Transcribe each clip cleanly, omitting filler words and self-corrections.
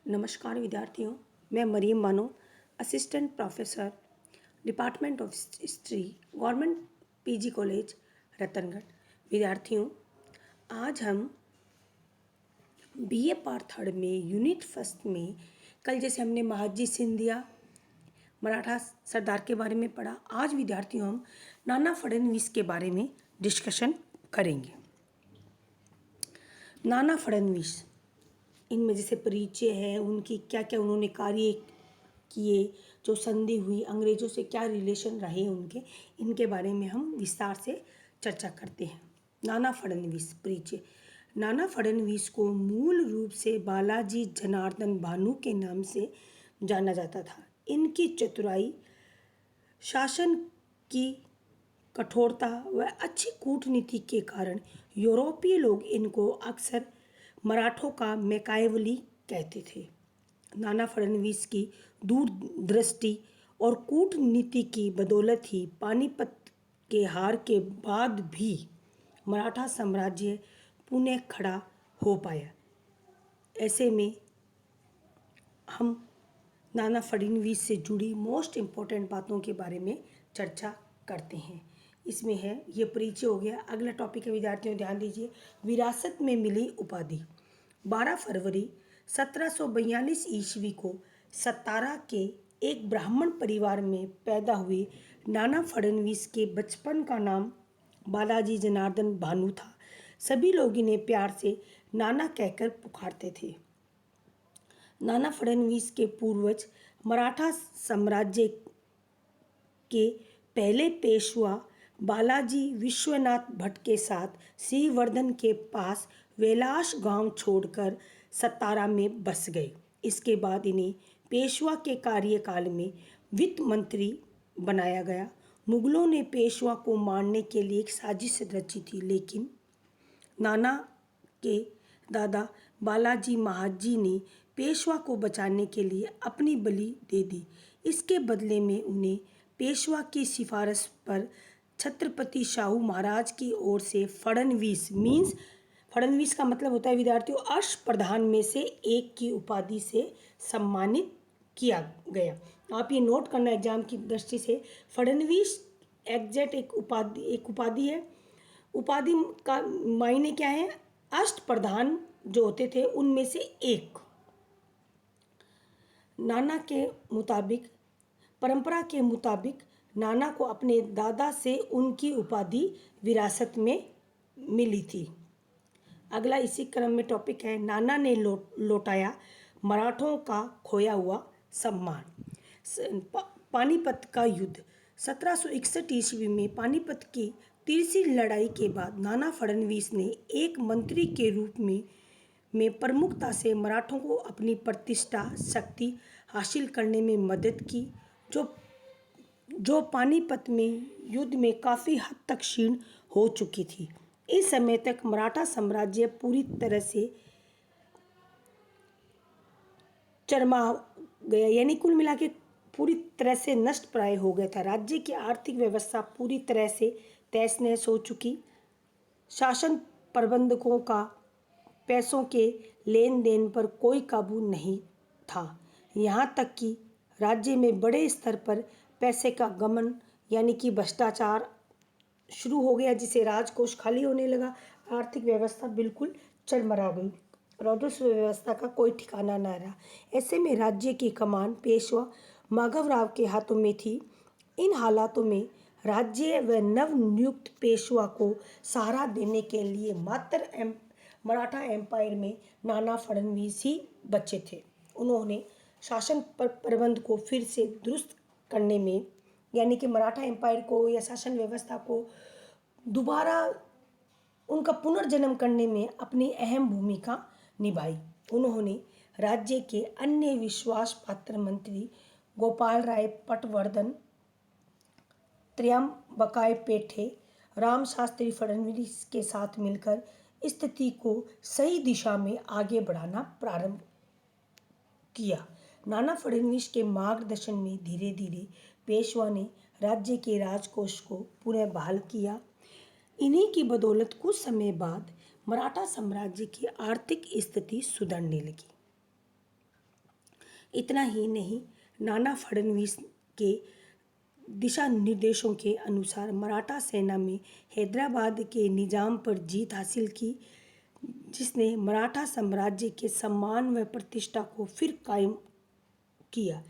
नमस्कार विद्यार्थियों, मैं Maryam Bano, assistant professor, department of history, government PG college Ratangarh. विद्यार्थियों, आज हम बीए पार्ट थर्ड में यूनिट फर्स्ट में कल जैसे हमने महादजी सिंधिया मराठा सरदार के बारे में पढ़ा, आज विद्यार्थियों हम नाना फडणवीस के बारे में डिस्कशन करेंगे। नाना फडणवीस, इनमें जैसे परिचय है, उनकी क्या क्या उन्होंने कार्य किए, जो संधि हुई, अंग्रेजों से क्या रिलेशन रहे उनके, इनके बारे में हम विस्तार से चर्चा करते हैं। नाना फडणवीस परिचय। नाना फडणवीस को मूल रूप से बालाजी जनार्दन भानु के नाम से जाना जाता था। इनकी चतुराई, शासन की कठोरता व अच्छी कूटनीति के कारण यूरोपीय लोग इनको अक्सर मराठों का मैकावेली कहते थे। नाना फडणवीस की दूरदृष्टि और कूटनीति की बदौलत ही पानीपत के हार के बाद भी मराठा साम्राज्य पुनः खड़ा हो पाया। ऐसे में हम नाना फडणवीस से जुड़ी मोस्ट इम्पोर्टेंट बातों के बारे में चर्चा करते हैं। इसमें है, ये परिचय हो गया। अगला टॉपिक है विद्यार्थियों, ध्यान दीजिए, विरासत में मिली उपाधि। 12 फरवरी 1742 ईस्वी को सतारा के एक ब्राह्मण परिवार में पैदा हुए नाना फडणवीस के बचपन का नाम बालाजी जनार्दन भानु था। सभी लोग इन्हें प्यार से नाना कहकर पुकारते थे। नाना फडणवीस के पूर्वज मराठा साम्राज्य के पहले पेशवा बालाजी विश्वनाथ भट्ट के साथ श्रीवर्धन के पास वेलाश गांव छोड़कर सतारा में बस गए। इसके बाद इन्हें पेशवा के कार्यकाल में वित्त मंत्री बनाया गया। मुगलों ने पेशवा को मारने के लिए एक साजिश रची थी, लेकिन नाना के दादा बालाजी महाजी ने पेशवा को बचाने के लिए अपनी बलि दे दी। इसके बदले में उन्हें पेशवा की सिफारिश पर छत्रपति शाहू महाराज की ओर से फडणवीस फडणवीस का मतलब होता है विद्यार्थियों अष्टप्रधान में से एक की उपाधि से सम्मानित किया गया। आप ये नोट करना एग्जाम की दृष्टि से। फडणवीस एग्जैक्ट एक उपाधि है। उपाधि का मायने क्या है? अष्टप्रधान जो होते थे उनमें से एक। नाना के मुताबिक, परंपरा के मुताबिक नाना को अपने दादा से उनकी उपाधि विरासत में मिली थी। अगला इसी क्रम में टॉपिक है, नाना ने लौटाया मराठों का खोया हुआ सम्मान। पानीपत का युद्ध 1761 ईस्वी में पानीपत की तीसरी लड़ाई के बाद नाना फडणवीस ने एक मंत्री के रूप में प्रमुखता से मराठों को अपनी प्रतिष्ठा शक्ति हासिल करने में मदद की, जो पानीपत में युद्ध में काफ़ी हद तक क्षीण हो चुकी थी। इस समय तक मराठा साम्राज्य पूरी तरह से चरमा गया, यानी कुल मिला के पूरी तरह से नष्ट प्राय हो गया था। राज्य की आर्थिक व्यवस्था पूरी तरह से तहस नहस हो चुकी। शासन प्रबंधकों का पैसों के लेन देन पर कोई काबू नहीं था। यहाँ तक कि राज्य में बड़े स्तर पर पैसे का गमन यानी कि भ्रष्टाचार शुरू हो गया, जिससे राजकोष खाली होने लगा। आर्थिक व्यवस्था बिल्कुल चरमरा गई। राजस्व व्यवस्था का कोई ठिकाना न रहा। ऐसे में राज्य की कमान पेशवा माधवराव के हाथों में थी। इन हालातों में राज्य व नवनियुक्त पेशवा को सहारा देने के लिए मात्र मराठा एम्पायर में नाना फडणवीस ही बचे थे। उन्होंने शासन प्रबंध को फिर से दुरुस्त करने में, यानी कि मराठा एम्पायर को या शासन व्यवस्था को दोबारा उनका पुनर्जन्म करने में अपनी अहम भूमिका निभाई। उन्होंने राज्य के अन्य विश्वास पात्र मंत्री गोपाल राय पटवर्धन, त्र्यंबकाय पेठे, राम शास्त्री फडणवीस के साथ मिलकर स्थिति को सही दिशा में आगे बढ़ाना प्रारंभ किया। नाना फडणवीस के मार्गदर्शन में धीरे धीरे पेशवा ने राज्य के राजकोष को पुनः बहाल किया। इन्हीं की बदौलत कुछ समय बाद मराठा साम्राज्य की आर्थिक स्थिति सुधरने लगी। इतना ही नहीं, नाना फडणवीस के दिशा निर्देशों के अनुसार मराठा सेना में हैदराबाद के निजाम पर जीत हासिल की, जिसने मराठा साम्राज्य के सम्मान व प्रतिष्ठा को फिर कायम किया,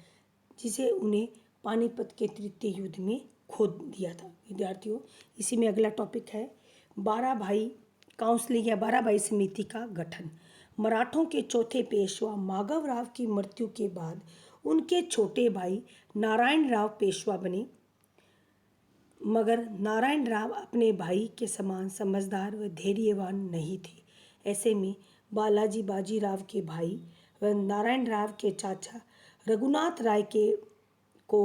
जिसे उन्हें पानीपत के तृतीय युद्ध में खो दिया था। विद्यार्थियों, इसी में अगला टॉपिक है 12 भाई काउंसिल या 12 भाई समिति का गठन। मराठों के चौथे पेशवा माधवराव की मृत्यु के बाद उनके छोटे भाई नारायण राव पेशवा बने, मगर नारायण राव अपने भाई के समान समझदार व धैर्यवान नहीं थे। ऐसे में बालाजी बाजीराव के भाई व नारायण राव के चाचा रघुनाथ राय को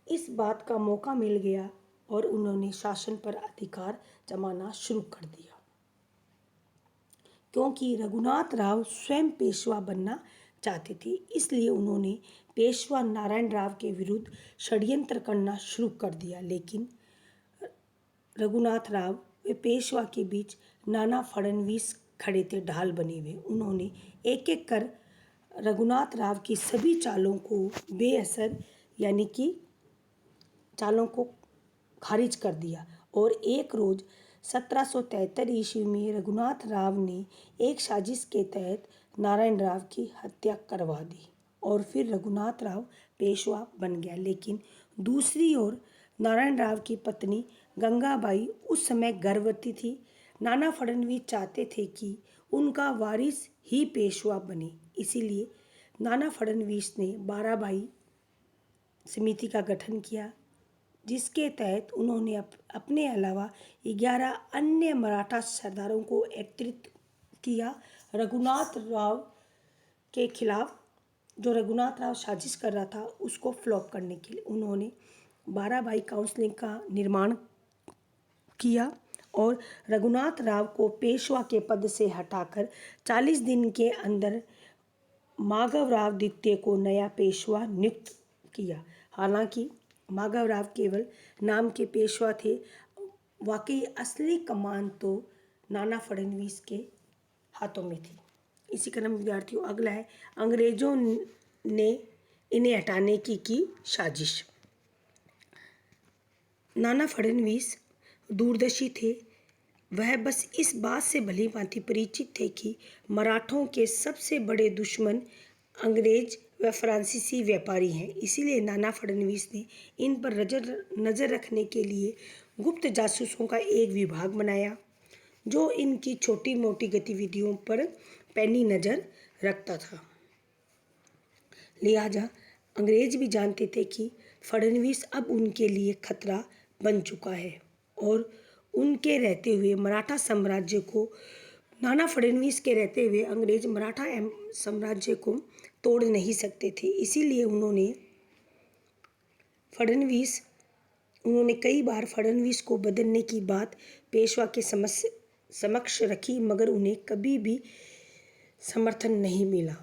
इस बात का मौका मिल गया और उन्होंने शासन पर अधिकार जमाना शुरू कर दिया। क्योंकि रघुनाथ राव स्वयं पेशवा बनना चाहते थे, इसलिए उन्होंने पेशवा नारायण राव के विरुद्ध षड्यंत्र करना शुरू कर दिया। लेकिन रघुनाथ राव व पेशवा के बीच नाना फडणवीस खड़े थे, ढाल बने हुए। उन्होंने एक एक कर रघुनाथ राव की सभी चालों को बेअसर यानी कि चालों को खारिज कर दिया और एक रोज़ 1773 ईस्वी में रघुनाथ राव ने एक साजिश के तहत नारायण राव की हत्या करवा दी और फिर रघुनाथ राव पेशवा बन गया। लेकिन दूसरी ओर नारायण राव की पत्नी गंगाबाई उस समय गर्भवती थी। नाना फडणवीस चाहते थे कि उनका वारिस ही पेशवा बने, इसीलिए नाना फडणवीस ने 12 भाई समिति का गठन किया, जिसके तहत उन्होंने अपने अलावा 11 अन्य मराठा सरदारों को एकत्रित किया। रघुनाथ राव के खिलाफ जो रघुनाथ राव साजिश कर रहा था उसको फ्लॉप करने के लिए उन्होंने 12 भाई काउंसिल का निर्माण किया और रघुनाथ राव को पेशवा के पद से हटाकर 40 दिन के अंदर माधवराव द्वितीय को नया पेशवा नियुक्त किया। हालांकि माधवराव केवल नाम के पेशवा थे, वाकई असली कमान तो नाना फडणवीस के हाथों में थी। इसी क्रम विद्यार्थियों अगला है अंग्रेजों ने इन्हें हटाने की साजिश। नाना फडणवीस दूरदर्शी थे। वह बस इस बात से भली भांति परिचित थे कि मराठों के सबसे बड़े दुश्मन अंग्रेज व फ्रांसीसी व्यापारी हैं। इसीलिए नाना फडणवीस ने इन पर नज़र रखने के लिए गुप्त जासूसों का एक विभाग बनाया, जो इनकी छोटी मोटी गतिविधियों पर पैनी नज़र रखता था। लिहाजा अंग्रेज भी जानते थे कि फडणवीस अब उनके लिए खतरा बन चुका है और उनके रहते हुए मराठा साम्राज्य को नाना फडणवीस के रहते हुए अंग्रेज मराठा साम्राज्य को तोड़ नहीं सकते थे। इसीलिए उन्होंने कई बार फडणवीस को बदलने की बात पेशवा के समक्ष रखी, मगर उन्हें कभी भी समर्थन नहीं मिला।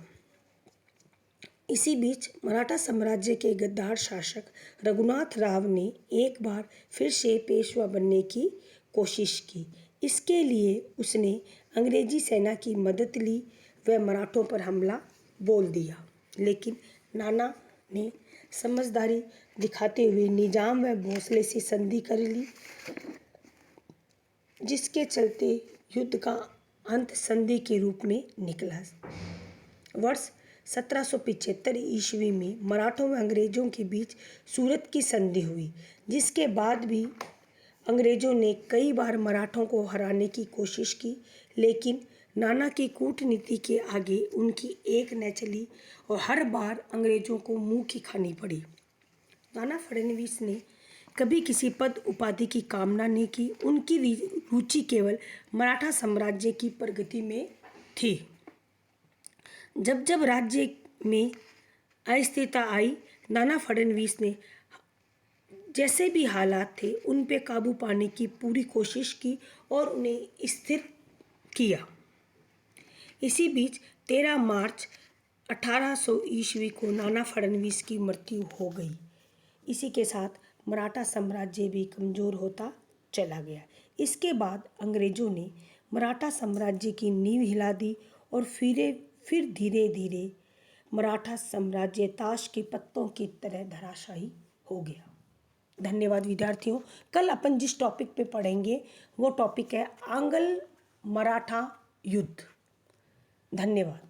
इसी बीच मराठा साम्राज्य के गद्दार शासक रघुनाथ राव ने एक बार फिर से पेशवा बनने की कोशिश की। इसके लिए उसने अंग्रेजी सेना की मदद ली व मराठों पर हमला बोल दिया। लेकिन नाना ने समझदारी दिखाते हुए निजाम व भोसले से संधि कर ली, जिसके चलते युद्ध का अंत संधि के रूप में निकला। वर्ष 1775 ईस्वी में मराठों व अंग्रेजों के बीच सूरत की संधि हुई, जिसके बाद भी अंग्रेजों ने कई बार मराठों को हराने की कोशिश की, लेकिन नाना की कूटनीति के आगे उनकी एक न चली और हर बार अंग्रेजों को मुंह की खानी पड़ी। नाना फडणवीस ने कभी किसी पद उपाधि की कामना नहीं की। उनकी रुचि केवल मराठा साम्राज्य की प्रगति में थी। जब जब राज्य में अस्थिरता आई, नाना फडणवीस ने जैसे भी हालात थे उन पे काबू पाने की पूरी कोशिश की और उन्हें स्थिर किया। इसी बीच 13 मार्च 1800 ईस्वी को नाना फडणवीस की मृत्यु हो गई। इसी के साथ मराठा साम्राज्य भी कमज़ोर होता चला गया। इसके बाद अंग्रेज़ों ने मराठा साम्राज्य की नींव हिला दी और फिर धीरे धीरे मराठा साम्राज्य ताश के पत्तों की तरह धराशायी हो गया। धन्यवाद विद्यार्थियों। कल अपन जिस टॉपिक पे पढ़ेंगे वो टॉपिक है आंग्ल मराठा युद्ध। धन्यवाद।